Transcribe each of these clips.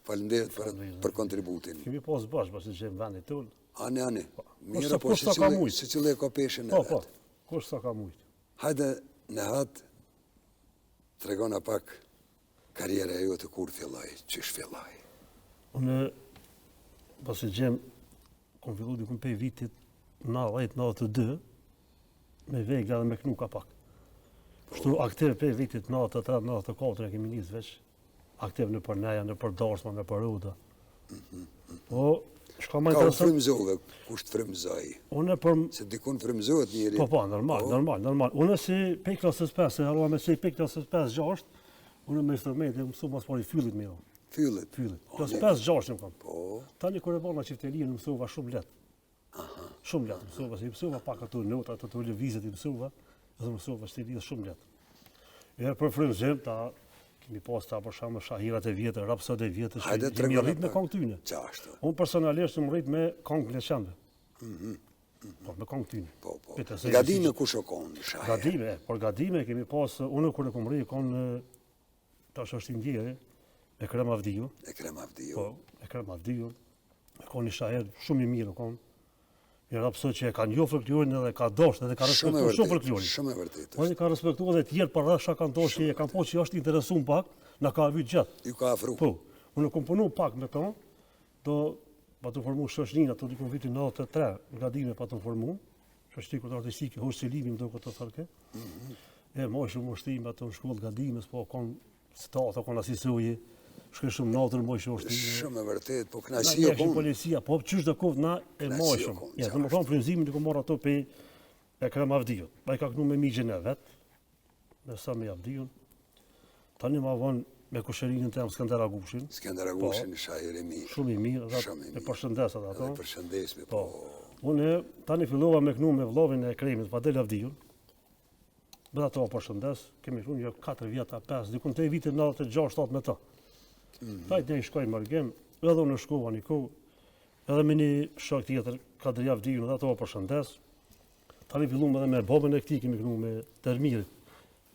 Faleminderit për kontributin. Kemi pas bashkë, pasi që në vendit tonë. Ani. Mira, po si cili e ka peshin e vetë. Po, kush sa ka mujtë. Hajde në hatë, tregona pak karriera e jote kur filloj, çish filloj. Unë, pasi gjem, kom fillu dikun pej vitit 90-92, me vegla dhe me knuka pak. Kështu aktiv pej vitit 93-94 e kemi njës veç, aktiv në për neja, në për darsma, në për ruda. Po, shka ma interesant... Ka u frymzove, kusht frymzoj? Unë për... Se dikun frymzohet njëri. Po, normal. Unë si pej klasës 5, se harua me si pej klasës 5-6, unë me instrumente, mësu mas pari fyllit me jo. Fyllit? Klasë 5-6 në kam. Po. Tani kër e bona qiftelin, mësuva shumë letë. Shumë letë mësuva, se i mësuva pak ato nota, ato lëvizet i mësuva, dhe mësuva stilin shumë letë. E për frymzim, ta kemi pas ta për shamë shahirat e vjetë, rapsat e vjetë, që kemi rrit me kong tyne. Unë personalisht më rrit me kong leqende. Po, me kong tyne. Po. Gadime kush o konë shahir? Gadime, por gadime kemi pas, unë kër e kom rrit, konë, tash është i ndjeri, Ekrem Avdiju. Po, Ekrem Avdiju. Konë i shahir shumë i mirë, konë. Një rapsot që e ka njohë folklorin edhe ka dosht edhe ka respektuar shumë folklorin. Shumë e vërtet. Edhe ka respektuar edhe tjerë për rrasha kanë dosht që e kanë po që është interesum pak, na ka vyt gjatë. Ju ka afru. Po, unë kom punu pak me to, do pa të formu shoshnin ato dikun vitin 93, Gadime pa të formu, shoshni këtë artistike, hosh Selimi më do këtë thërke. E moj shumë ushtim ato në shkollë Gadimes, po kon stata, kon asisoji, shkë shumë natër moj shoshtin. Shumë e vërtet, po knaqësia konë. Policia, po qysh dhe kovë na e moj shumë. Ja, të më thonë frymzimin të ku marrë ato pe Ekrem Avdijut. Ba i ka kënu me migjen e vetë, me sa me Avdijun. Tani ma vonë me kusherinën të jam Skender Agushin. Skender Agushin, shahir i mirë. Shumë i mirë, e përshëndesat ato. E përshëndesme, po. Unë tani fillova me kënu me vllovin e Ekremit, Fadel Avdijun. Bëda to përshëndes, kemi kënu një 4 vjeta, 5, dikun të vitit 96-7 me ta. Ta i të shkoj mërgem, edhe unë shkova një kohë, edhe me një shok tjetër, Kadri Avdijun, edhe ato përshëndes. Tani fillum edhe me babën e këtij, kemi kënu me Termirit,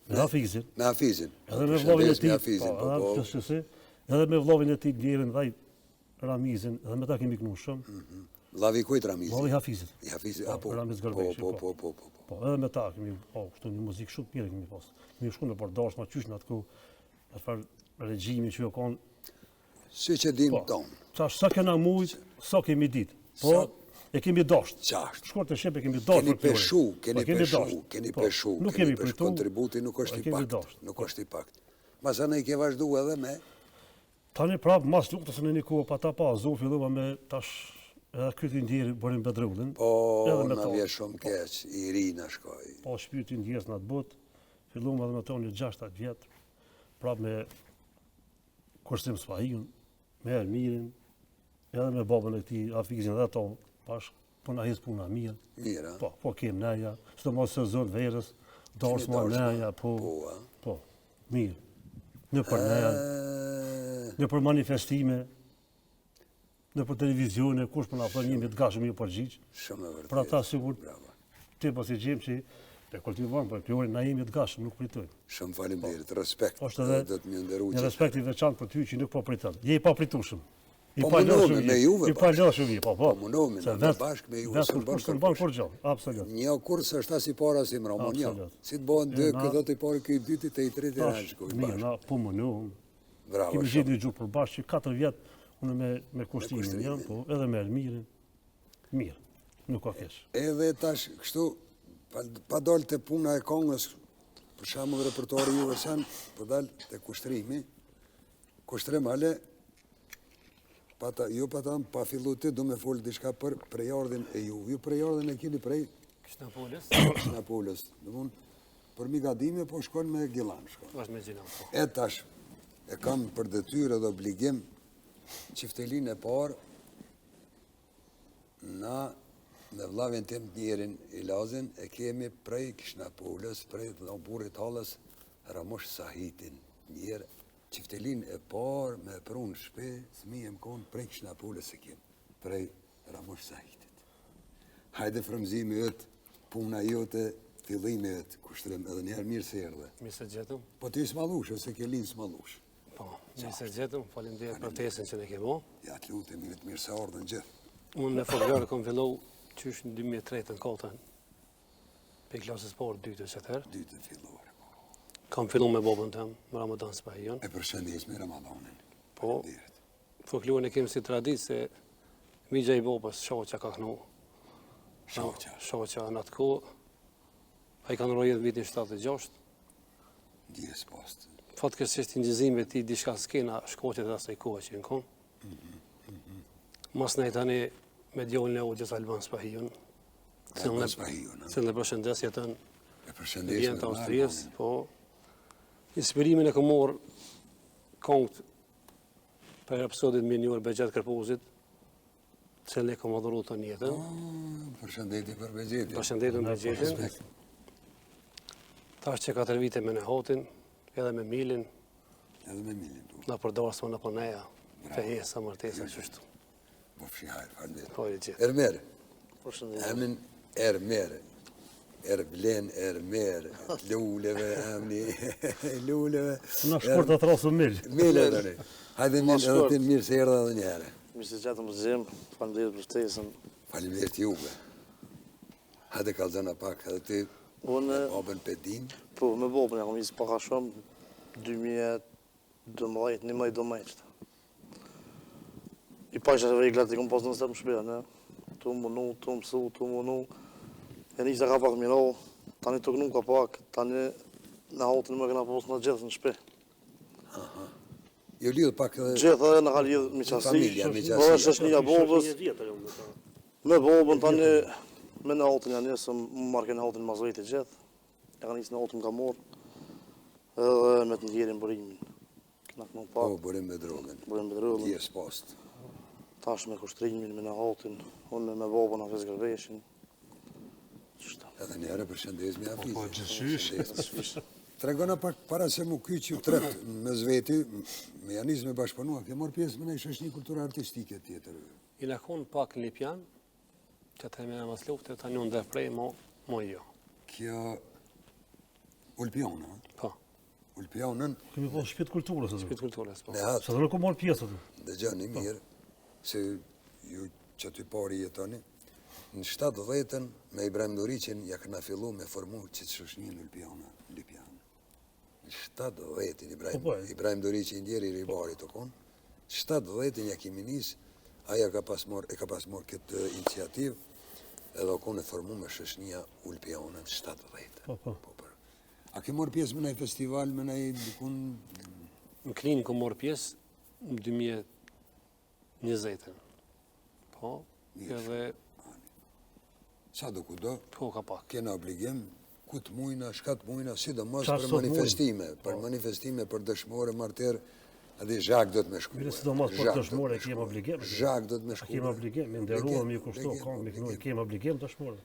me Hafizin. Me Hafizin. Edhe me vllovin e tij, edhe me vllovin e tij Blerin dhe Ramizin, edhe me ta kemi kënu shumë. Vllavi kujt Ramizin? Vllavi Hafizit. I Hafizit, apo. Ramiz Gërbeshi. Po. Po, edhe me ta kemi, kështu një muzikë shumë mirë kemi pas. Kemi shku në përdashma, qysh në atëku, atëfar regjimi që jo konë. Si që dim tonë. Sa kena mujtë, sa kemi ditë. Po, e kemi dasht. Qashtë. Shkort e Shqip e kemi dasht. Keni peshu. Nuk kemi pritu. Kontributi nuk është i pakt. Masa ne i ke vazhdu edhe me? Tani prapë, mas luktës në një kohë, pa ta pa, zonë fillova me tash edhe këtë ndjerë bërim Bedrullin. Po, në vje shumë keq, i ri në shkoj. Po, shpyrti ndjes në atë botë, fillum edhe me tonë një 6-7 vjetë, prapë me Kushtim Spahijun, me Ermirin, edhe me babën e këtij Hafizin dhe ato, bashkë, po na hes puna mirë. Mirë, a? Po kem neja, çdo mos sezon verës, darsma neja, po, mirë. Në për neja, në për manifestime, në për televizione, kush për na thonë jemi të gatshëm ju përgjigj. Shumë e vërtetë. Për ata sigurt, ti pas i gjem që te kultivojmë, për pjorin na jemi të gatshëm, nuk pritojmë. Shumë faleminderit, respekt. Është do të më nderuaj. Një respekt i veçantë për ty që nuk po priton. Je i papritueshëm. Po mundohemi me juve. I paljoshëm je, po. Mundohemi me bashkë me juve. Vetë bën kur gjë, absolutisht. Një kurs është as i para si mramon, jo. Si të bëhen dy, këto të parë ky i dyti te i treti janë shkoj. Mirë, na po mundohem. Bravo. Kemi gjetur gjë për bashkë 4 vjet unë me kushtimin jam, po edhe me Ermirin. Mirë. Nuk ka keq. Edhe tash kështu pa dalë të puna e kongës, për shembull repertuari juve sen, po dal te kushtrimi. Kushtrim ale pa fillu ti do me fol diçka për prejardhin e juve. Ju prejardhin e keni prej Kështapolës. Domthon për Migadime po shkon me Gillan shkon. Është me Gillan po. E tash e kam për detyrë dhe obligim çiftelinë e parë na me vllavin tim Njerin Ilazin e kemi prej Kështapolës, prej burrit Hallës Ramosh Sahitin. Njer çiftelin e parë me prunë shpe, fëmijë më konë prej Kështapolës e kemi, prej Ramosh Sahitit. Hajde frymëzimi yt, puna jote, fillimi yt, kushtrim edhe një herë mirë se erdhe. Mirë se gjetëm. Po ti smallush ose ke lind smallush? Po, mirë se gjetëm, faleminderit për ftesën që ne kemi. Ja të lutem, mirë se ardhën gjithë. Unë në folklore kam fillu qysh në 2003 në kotën. Pe klasës parë dytës atëherë. Dytë fillore. Kam fillu me babën tëm, me Ramadan Spahion. E përshëndes me Ramadanin. Po, folkloren e kemi si traditë se migja i babës, shoqja ka kënu. Shoqja në atë kohë. A i kanë rojet vitin 76. Ndjes post. Fatkeqësisht injëzime ti diçka s'kena shkoqet e asaj kohe që në kom. Mas ne tani me djallën e Hoxhës Alban Spahion. Alban Spahion. Se në përshëndes jetën E përshëndes vjen të Austrijës, po. Inspirimin e kam marrë këngët për episodit minjor Begjet Kërpozit, që ne kam adhuru të njetën. Përshëndetje për Begjetin. Përshëndetën Begjetin. Tash që 4 vite me Nehatin, edhe me Milin, Edhe me Milin. na përdarsma në përneja, fejesa, martesa, qështu. Po fshihaj, falënderit. Po e gjithë. Ermer. Përshëndetje. Emrin Ermer. Erblen, Ermer, luleve, emni, luleve. Në shkurt të thrasu mil. Mile tani. Hajde mirë, edhe ti mirë se erdha edhe një herë. Mirë se gjatëm të gjemë, faleminderit për ftesën. Faleminderit juve. Hajde kallëzana pak, edhe ti Unë, babën Pedin. po, me babën e kam isë paka shumë, 2012, 11-12. I pasha të reglat i kom pas në step më shpia, ne? Tu munu, tu mësu, tu munu. E njësa ka pak miro, tani të kënu ka pak, tani në hotën më këna pas në gjithë në shpi. Jo lidhë pak edhe Gjithë edhe në ka lidhë miqasi, familja, po miqësia. është një babës, me babën tani me në hotën janë njësë më marke në hotën mazvejt e gjithë. E ka njësë në hotën ka morë, edhe me të ndjerin bërimin. Këna kënu po, pak, bërim me drogën. bërim bedrëllën, Ndjes post. tash me kushtrimin, me në hotën, unë me babën a vezgërveshin. Edhe njëre përshëndes me afisë. Po, gjithësysh. Tregona pak para se mu kyç ju tret me zveti, me janis me bashkëpunua, ke marrë pjesë me një shoqëni kulturore artistike tjetër. I në konë pak në Lipjan, që të e me në mas luftë, tani unë dhe prej, mo jo. Kjo Ulpiona, Po, Ulpionën, Kemi po shpit kulturës atë. pitë kulturës, po. ne hatë, Sa të nuk u marrë pjesë atë. dëgjoni mirë, se ju që ty pari jetoni, në 70-ën me Ibrahim Doriqin ja këna fillu me formu që të shoshnin Ulpiona, Lipjan. Në 70-ën Ibrahim Doriqin ndjeri i ribarit të konë, 70-ën ja kimi nisë, aja e ka pas marrë këtë iniciativë, edhe konë e formu me shoshnia Ulpiona në 70-ën. Po. A ke marrë pjesë me nëjë festival, me nëjë dikun... Në Knin kom morë pjesë në 2020. Po, edhe, Sa do ku do, po ka pak. kena obligim, ku të mujna, shkat mujna, sidomos Qa për sot manifestime, për dëshmore, martir, edhe Zhak do të me shku. Mire sidomos për dëshmore kemi obligim. Zhak do të me shku. Kemi obligim, me nderuar, me kushtu, kam me kënu, kemi obligim dëshmore.